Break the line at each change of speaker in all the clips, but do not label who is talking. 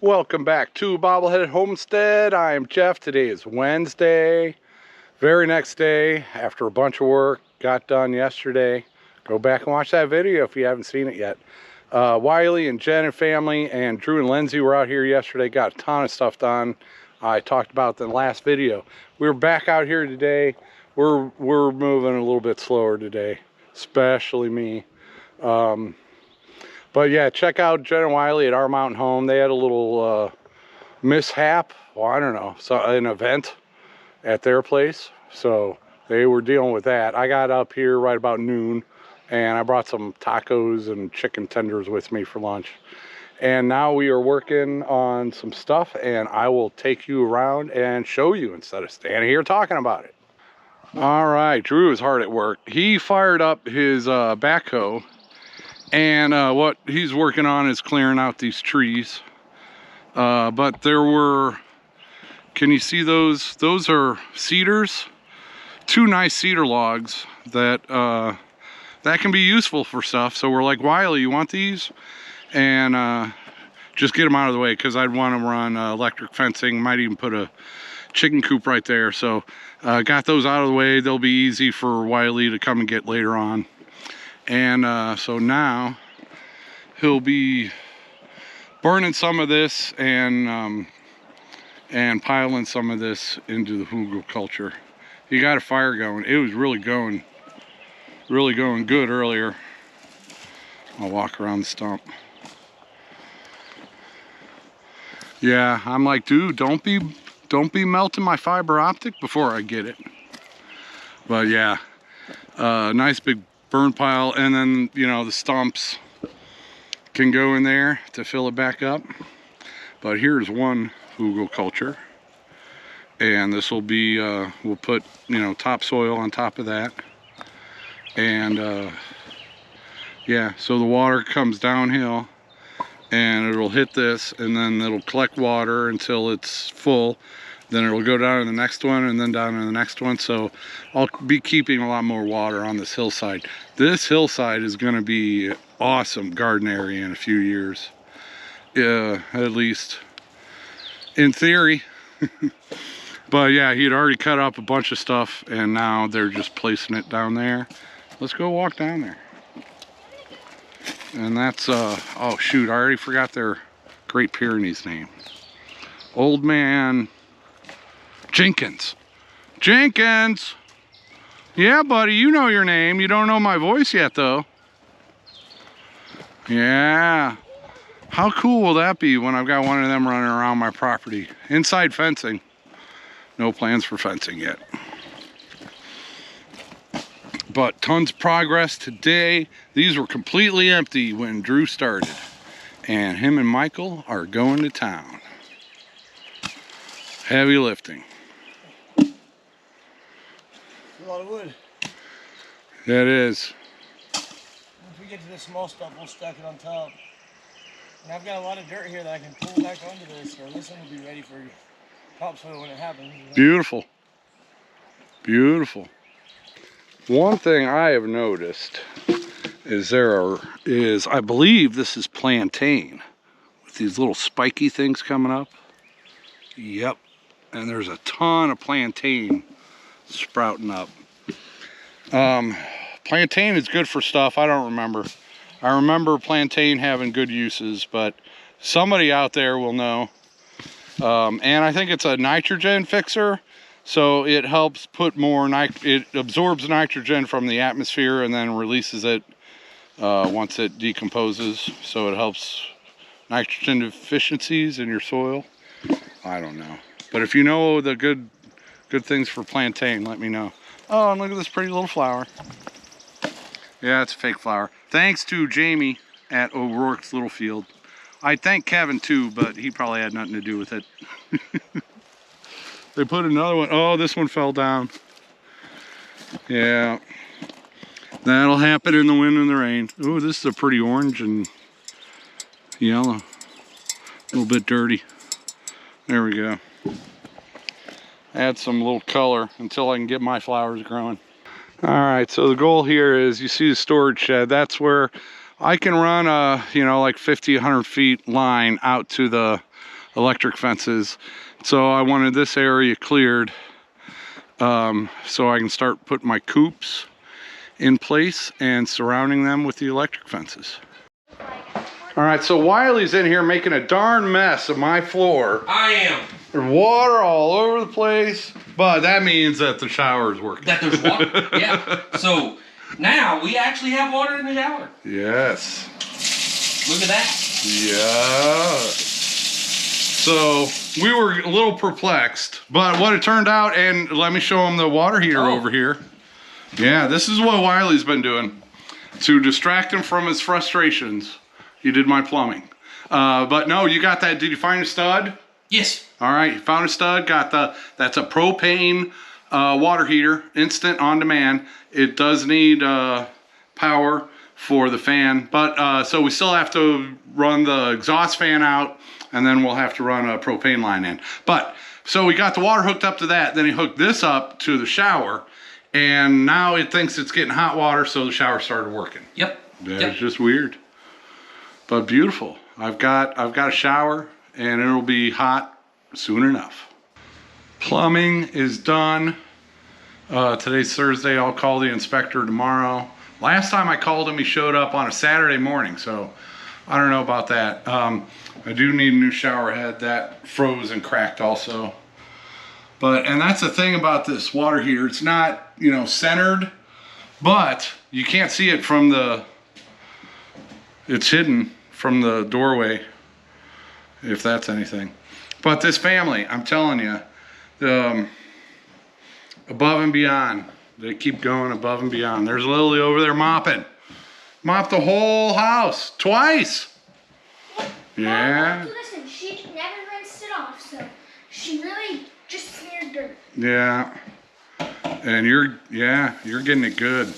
Welcome back to Bobbleheaded Homestead. I am Jeff. Today is Wednesday. Very next day after a bunch of work. Got done yesterday. Go back and watch that video if you haven't seen it yet. Wiley and Jen and family and Drew and Lindsay were out here yesterday. Got a ton of stuff done. I talked about it in the last video. We're back out here today. We're moving a little bit slower today, especially me. But yeah, check out Jen and Wiley at our mountain home. They had a little mishap, well, I don't know, so an event at their place. So they were dealing with that. I got up here right about noon and I brought some tacos and chicken tenders with me for lunch. And now we are working on some stuff and I will take you around and show you instead of standing here talking about it. All right, Drew is hard at work. He fired up his backhoe. And what he's working on is clearing out these trees. But there were, can you see those? Those are cedars. Two nice cedar logs that that can be useful for stuff. So we're like, Wiley, you want these? And just get them out of the way because I'd want to run electric fencing. Might even put a chicken coop right there. So got those out of the way. They'll be easy for Wiley to come and get later on. And so now he'll be burning some of this and piling some of this into the hugelkultur. He got a fire going. It was really going good earlier. I'll walk around the stump. Yeah, I'm like, dude, don't be melting my fiber optic before I get it. But yeah, nice big burn pile, and then you know the stumps can go in there to fill it back up. But here's one hugelkultur, and this will be we'll put, you know, topsoil on top of that. And yeah, so the water comes downhill and it'll hit this and then it'll collect water until it's full. Then it'll go down to the next one and then down to the next one. So I'll be keeping a lot more water on this hillside. This hillside is going to be awesome garden area in a few years. At least in theory. But yeah, he had already cut up a bunch of stuff and now they're just placing it down there. Let's go walk down there. And that's, oh shoot, I already forgot their Great Pyrenees name. Old Man Jenkins. Jenkins! Yeah, buddy, you know your name. You don't know my voice yet, though. Yeah. How cool will that be when I've got one of them running around my property? Inside fencing. No plans for fencing yet. But tons of progress today. These were completely empty when Drew started. And him and Michael are going to town. Heavy lifting.
A lot of wood.
That is.
Once we get to the small stuff, we'll stack it on top. And I've got a lot of dirt here that I can pull back onto this, so this one will be ready for topsoil when it happens. You know?
Beautiful. Beautiful. One thing I have noticed is I believe this is plantain with these little spiky things coming up. Yep. And there's a ton of plantain sprouting up. Plantain is good for stuff. I don't remember. I remember plantain having good uses, but somebody out there will know. And I think it's a nitrogen fixer. So it helps put more, it absorbs nitrogen from the atmosphere and then releases it once it decomposes. So it helps nitrogen deficiencies in your soil. I don't know. But if you know the good things for plantain, let me know. Oh, and look at this pretty little flower. Yeah, it's a fake flower. Thanks to Jamie at O'Rourke's Little Field. I thank Kevin too, but he probably had nothing to do with it. They put another one. Oh, this one fell down. Yeah. That'll happen in the wind and the rain. Oh, this is a pretty orange and yellow. A little bit dirty. There we go. Add some little color until I can get my flowers growing. All right, so the goal here is, you see the storage shed. That's where I can run a, you know, like 50, 100 feet line out to the electric fences. So I wanted this area cleared so I can start putting my coops in place and surrounding them with the electric fences. All right, so Wiley's in here making a darn mess of my floor.
I am.
There's water all over the place, but that means that the shower is working.
That there's water. Yeah. So now we actually have water in the shower.
Yes.
Look at that.
Yeah. So we were a little perplexed, but what it turned out, and let me show him the water heater over here. Yeah, this is what Wiley's been doing to distract him from his frustrations. He did my plumbing. But no, you got that. Did you find a stud?
Yes.
All right, you found a stud. Got that's a propane water heater, instant on demand. It does need power for the fan, but so we still have to run the exhaust fan out, and then we'll have to run a propane line in. But so we got the water hooked up to that. Then he hooked this up to the shower, and now it thinks it's getting hot water, so the shower started working.
Yep.
That's just weird, but beautiful. I've got a shower, and it'll be hot soon enough. Plumbing is done. Today's Thursday. I'll call the inspector tomorrow. Last time I called him, he showed up on a Saturday morning, so I don't know about that. I do need a new shower head. That froze and cracked also. And that's the thing about this water heater. It's not, you know, centered, but you can't see it from the, it's hidden from the doorway, if that's anything. But this family, I'm telling you, above and beyond. They keep going above and beyond. There's Lily over there mopping. Mopped the whole house twice. Yeah.
Listen, she never rinsed it off, so she really just smeared dirt.
Yeah. And you're getting it good.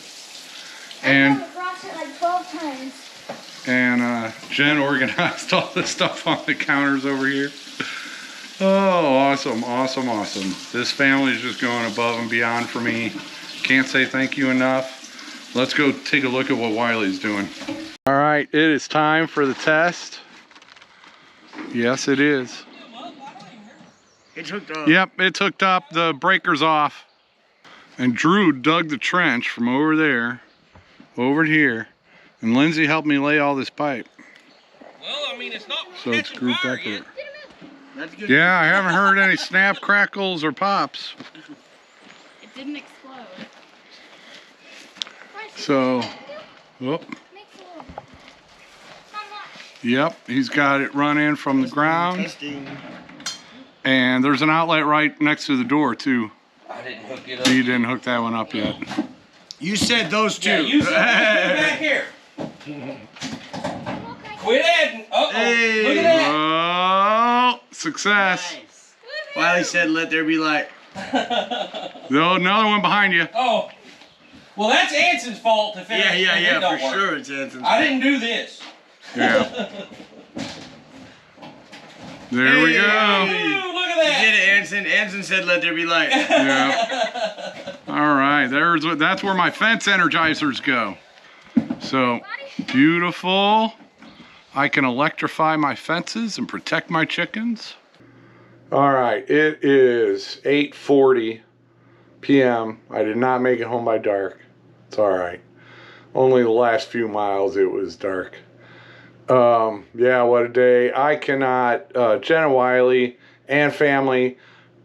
And
I've brushed it like 12 times.
And Jen organized all this stuff on the counters over here. Oh, awesome, awesome, awesome. This family is just going above and beyond for me. Can't say thank you enough. Let's go take a look at what Wiley's doing. All right, it is time for the test. Yes, it is.
It's hooked up.
Yep, it's hooked up. The breaker's off. And Drew dug the trench from over there, over here. And Lindsay helped me lay all this pipe.
Well, I mean, it's not
So it's grouped up here.
That's good.
Yeah, I haven't heard any snap, crackles, or pops.
It didn't explode.
So, whoop. Yep, he's got it run in from the ground.
Testing.
And there's an outlet right next to the door, too.
I didn't hook it up.
He didn't hook that one up yet.
You said those two.
Yeah, you said back here. Quit adding. Uh-oh.
Hey.
Look at that.
Oh, success.
Nice. Wiley said, "Let there be light."
No, another one behind you.
Oh. Well, that's Anson's fault if it
Yeah,
don't
for
work.
sure it's Anson's.
I didn't do this.
Yeah. There we go.
Ooh, look at
You
that.
did it, Anson. Anson said, "Let there be light."
Yeah. All right, that's where my fence energizers go. So, beautiful. I can electrify my fences and protect my chickens. All right, it is 8:40 p.m. I did not make it home by dark. It's all right. Only the last few miles it was dark. Yeah, what a day. I cannot, Jen and Wiley and family,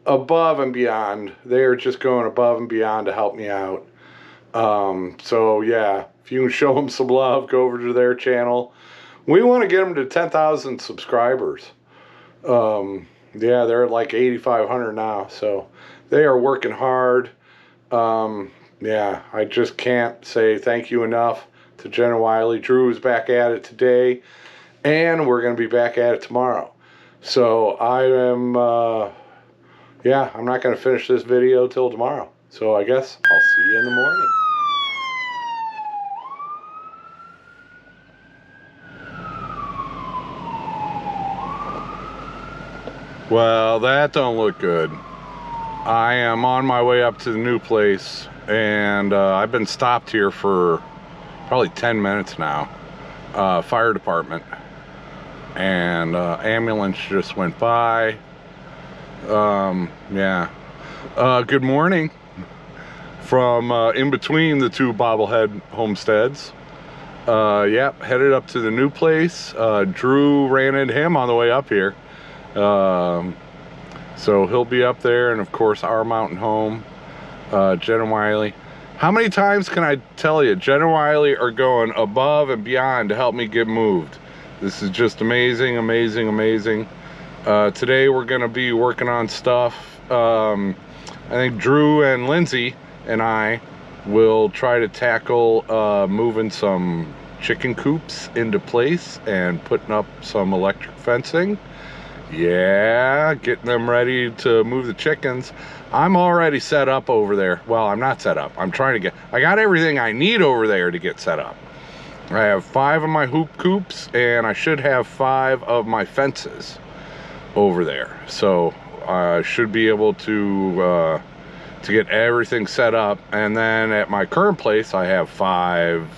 above and beyond. They are just going above and beyond to help me out. So yeah, if you can show them some love, go over to their channel. We want to get them to 10,000 subscribers. Yeah, they're at like 8,500 now, so they are working hard. Yeah, I just can't say thank you enough to Jen and Wiley. Drew is back at it today, and we're going to be back at it tomorrow. So I am, yeah, I'm not going to finish this video till tomorrow. So I guess I'll see you in the morning. Well, that don't look good. I am on my way up to the new place, and I've been stopped here for probably 10 minutes now. fire department, and ambulance just went by. Yeah. Good morning from in between the two bobblehead homesteads. Yep, headed up to the new place. Drew ran into him on the way up here. So he'll be up there, and of course our mountain home, Jen and Wiley. How many times can I tell you, Jen and Wiley are going above and beyond to help me get moved. This is just amazing, amazing, amazing. Today we're gonna be working on stuff. I think Drew and Lindsay and I will try to tackle moving some chicken coops into place and putting up some electric fencing. Yeah, getting them ready to move the chickens. I'm already set up over there. Well, I'm not set up. I got everything I need over there to get set up. I have 5 of my hoop coops, and I should have 5 of my fences over there. So I should be able to get everything set up. And then at my current place, I have 5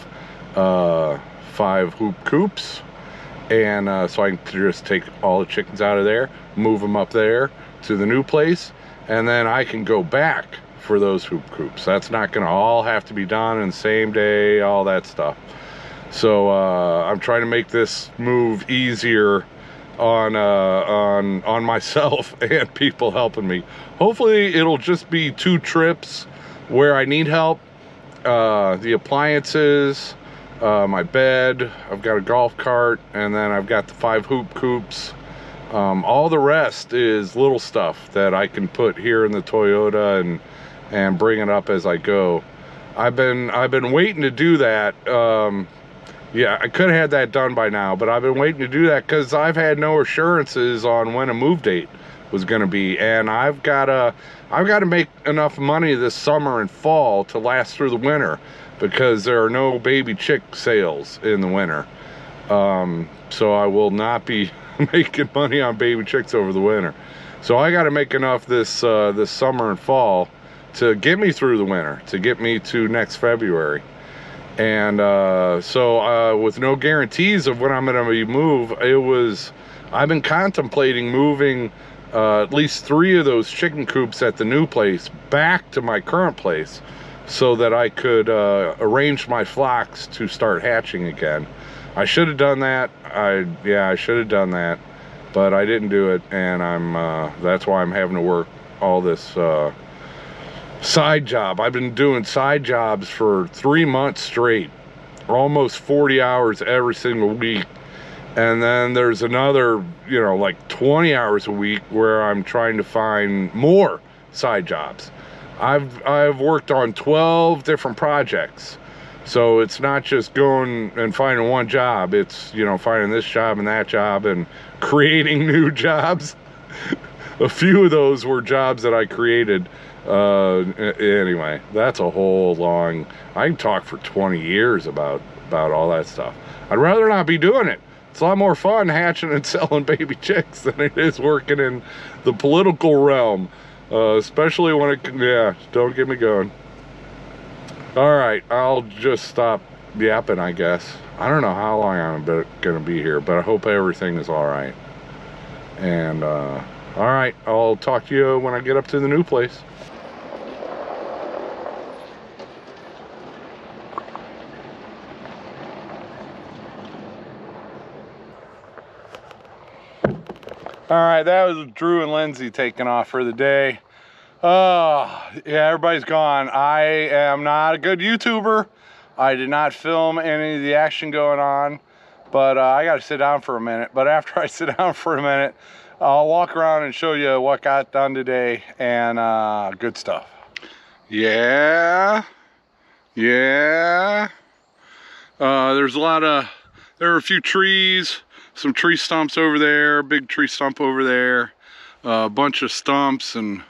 hoop coops. And so I can just take all the chickens out of there, move them up there to the new place, and then I can go back for those hoop coops. That's not gonna all have to be done in the same day, all that stuff. So I'm trying to make this move easier on myself and people helping me. Hopefully it'll just be 2 trips where I need help. The appliances, my bed, I've got a golf cart, and then I've got the 5 hoop coops. All the rest is little stuff that I can put here in the Toyota and bring it up as I go. I've been waiting to do that. Yeah, I could have had that done by now, but I've been waiting to do that because I've had no assurances on when a move date was going to be, and I've got to make enough money this summer and fall to last through the winter, because there are no baby chick sales in the winter. So I will not be making money on baby chicks over the winter. So I got to make enough this summer and fall to get me through the winter, to get me to next February. And so with no guarantees of when I'm going to be moved, I've been contemplating moving at least 3 of those chicken coops at the new place back to my current place, so that I could arrange my flocks to start hatching again. I should have done that. I should have done that, but I didn't do it, and that's why I'm having to work all this side job. I've been doing side jobs for 3 months straight, almost 40 hours every single week. And then there's another, like 20 hours a week where I'm trying to find more side jobs. I've worked on 12 different projects. So it's not just going and finding one job. It's, finding this job and that job and creating new jobs. A few of those were jobs that I created. Anyway, that's a whole long, I can talk for 20 years about all that stuff. I'd rather not be doing it. It's a lot more fun hatching and selling baby chicks than it is working in the political realm. Especially when don't get me going. All right, I'll just stop yapping, I guess. I don't know how long I'm gonna be here, but I hope everything is all right. And all right, I'll talk to you when I get up to the new place. All right, that was Drew and Lindsay taking off for the day. Yeah, everybody's gone. I am not a good YouTuber. I did not film any of the action going on, but I got to sit down for a minute. But after I sit down for a minute, I'll walk around and show you what got done today, and good stuff. Yeah. There were a few trees, some tree stumps over there, big tree stump over there, a bunch of stumps, and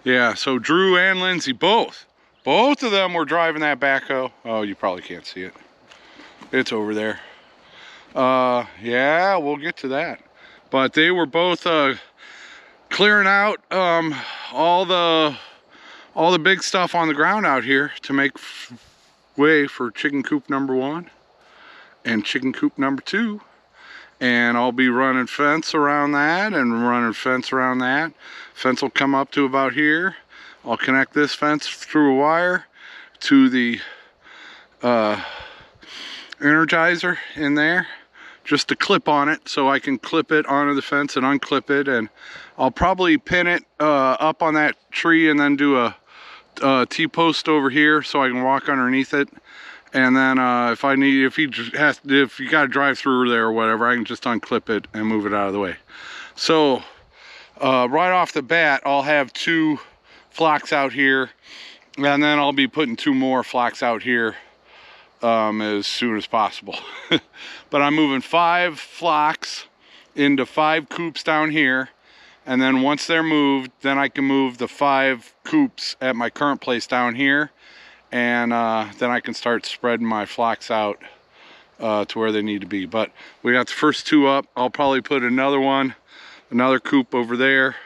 yeah, so Drew and Lindsay, both of them were driving that backhoe. Oh, you probably can't see it. It's over there. Yeah, we'll get to that. But they were both clearing out all the big stuff on the ground out here to make way for chicken coop number 1. and chicken coop number 2. And I'll be running fence around that and running fence around that. Fence will come up to about here. I'll connect this fence through a wire to the Energizer in there, just to clip on it, so I can clip it onto the fence and unclip it. And I'll probably pin it up on that tree and then do a T-post over here so I can walk underneath it. And then if you got to drive through there or whatever, I can just unclip it and move it out of the way. So right off the bat, I'll have 2 flocks out here, and then I'll be putting 2 more flocks out here as soon as possible. But I'm moving 5 flocks into 5 coops down here, and then once they're moved, then I can move the 5 coops at my current place down here, and then I can start spreading my flocks out to where they need to be. But we got the first 2 up. I'll probably put another coop over there,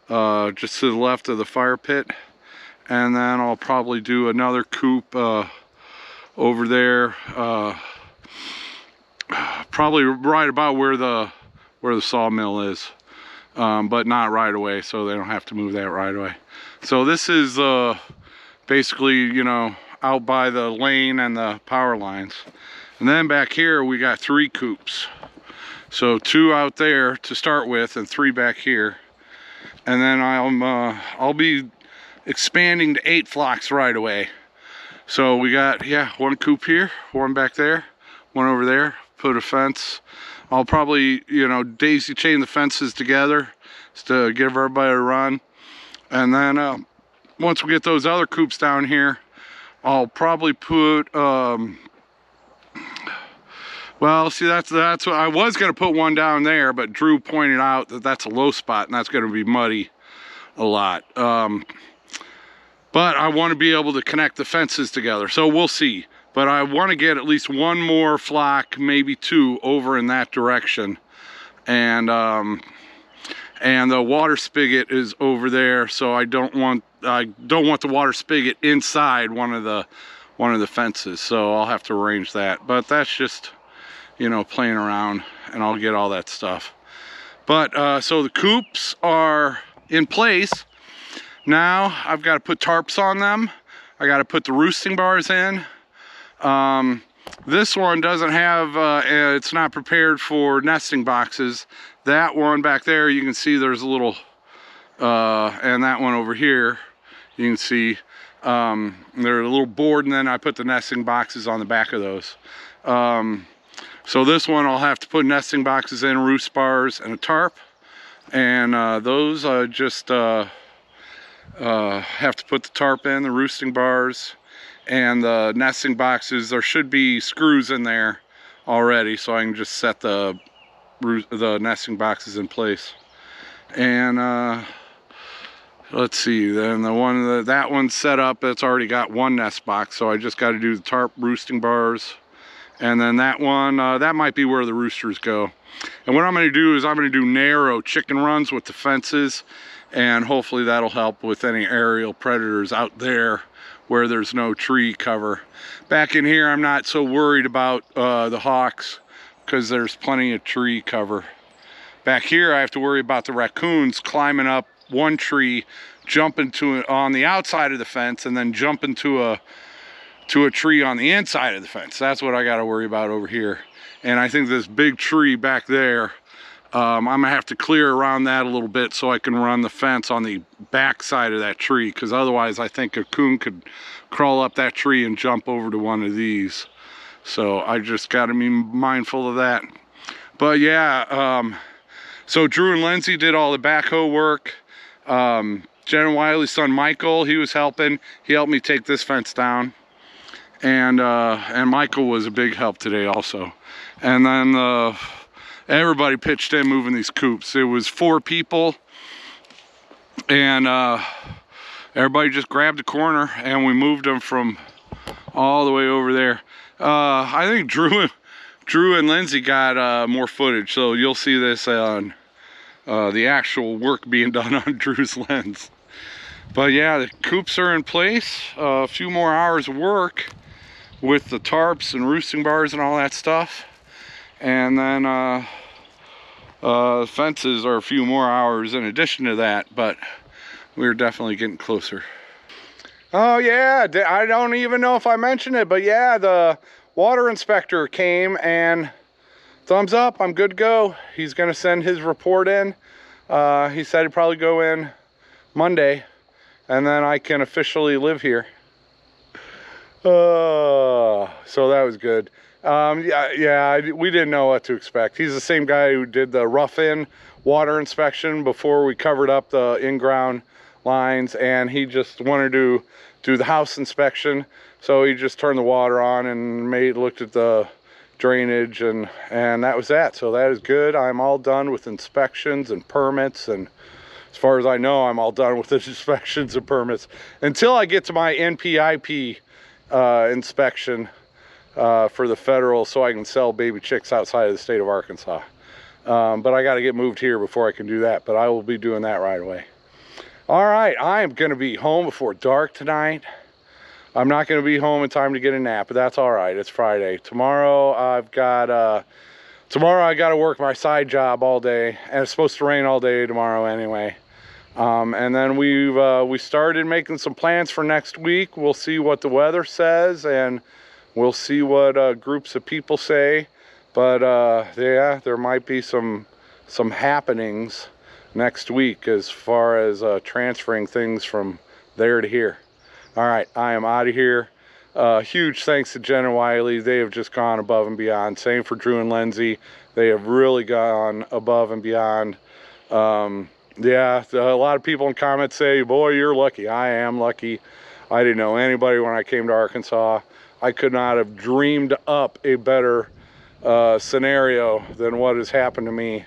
just to the left of the fire pit, and then I'll probably do another coop over there, probably right about where the sawmill is, but not right away, so they don't have to move that right away. So this is basically, you know, out by the lane and the power lines. And then back here we got 3 coops. So 2 out there to start with and 3 back here. And then I'll be expanding to 8 flocks right away. So we got, yeah, 1 coop here, 1 back there, 1 over there. Put a fence. I'll probably, you know, daisy chain the fences together just to give everybody a run. And then once we get those other coops down here, I'll probably put well, see, that's what I was going to put 1 down there, but Drew pointed out that that's a low spot and that's going to be muddy a lot. But I want to be able to connect the fences together, so we'll see. But I want to get at least 1 more flock, maybe 2, over in that direction. And the water spigot is over there, so I don't want the water spigot inside one of the fences. So I'll have to arrange that. But that's just, you know, playing around, and I'll get all that stuff. But so the coops are in place. Now I've got to put tarps on them. I got to put the roosting bars in. This one doesn't have, it's not prepared for nesting boxes. That one back there, you can see there's a little, and that one over here, you can see there's a little board, and then I put the nesting boxes on the back of those. So this one I'll have to put nesting boxes in, roost bars, and a tarp. And those just have to put the tarp in, the roosting bars, and the nesting boxes. There should be screws in there already, so I can just set the nesting boxes in place. And let's see, then that one's set up. It's already got 1 nest box, so I just got to do the tarp, roosting bars, and then that one, that might be where the roosters go. And what I'm going to do is I'm going to do narrow chicken runs with the fences, and hopefully that'll help with any aerial predators out there where there's no tree cover. Back in here, I'm not so worried about the hawks because there's plenty of tree cover. Back here, I have to worry about the raccoons climbing up one tree, jumping to it on the outside of the fence, and then jumping to a tree on the inside of the fence. That's what I got to worry about over here. And I think this big tree back there, I'm gonna have to clear around that a little bit so I can run the fence on the back side of that tree, because otherwise I think a coon could crawl up that tree and jump over to one of these. So I just got to be mindful of that. But yeah, so Drew and Lindsay did all the backhoe work. Jen and Wiley's son Michael, he was helping. He helped me take this fence down. And Michael was a big help today also. And then everybody pitched in moving these coops. It was 4 people, and everybody just grabbed a corner and we moved them from all the way over there. I think Drew and Lindsay got more footage, so you'll see this on the actual work being done on Drew's lens. But yeah, the coops are in place. A few more hours of work, with the tarps and roosting bars and all that stuff. And then fences are a few more hours in addition to that, but we're definitely getting closer. Oh yeah, I don't even know if I mentioned it, but yeah, the water inspector came and thumbs up, I'm good to go. He's gonna send his report in. He said he'd probably go in Monday, and then I can officially live here. So that was good. We didn't know what to expect. He's the same guy who did the rough-in water inspection before we covered up the in-ground lines, and he just wanted to do the house inspection. So he just turned the water on and looked at the drainage, and that was that. So that is good. I'm all done with inspections and permits, and as far as I know, I'm all done with the inspections and permits until I get to my NPIP inspection for the federal, so I can sell baby chicks outside of the state of Arkansas. But I got to get moved here before I can do that, but I will be doing that right away. All right, I am going to be home before dark tonight. I'm not going to be home in time to get a nap, but that's all right. It's Friday. Tomorrow I got to work my side job all day, and it's supposed to rain all day tomorrow anyway. And then we started making some plans for next week. We'll see what the weather says, and we'll see what groups of people say. But yeah, there might be some happenings next week as far as transferring things from there to here. All right, I am out of here. Huge thanks to Jen and Wiley. They have just gone above and beyond. Same for Drew and Lindsay. They have really gone above and beyond. Yeah, a lot of people in comments say, boy, you're lucky. I am lucky. I didn't know anybody when I came to Arkansas. I could not have dreamed up a better scenario than what has happened to me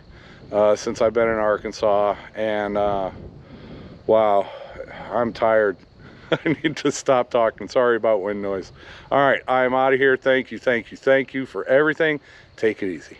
since I've been in Arkansas. And wow, I'm tired. I need to stop talking. Sorry about wind noise. All right, I'm out of here. Thank you for everything. Take it easy.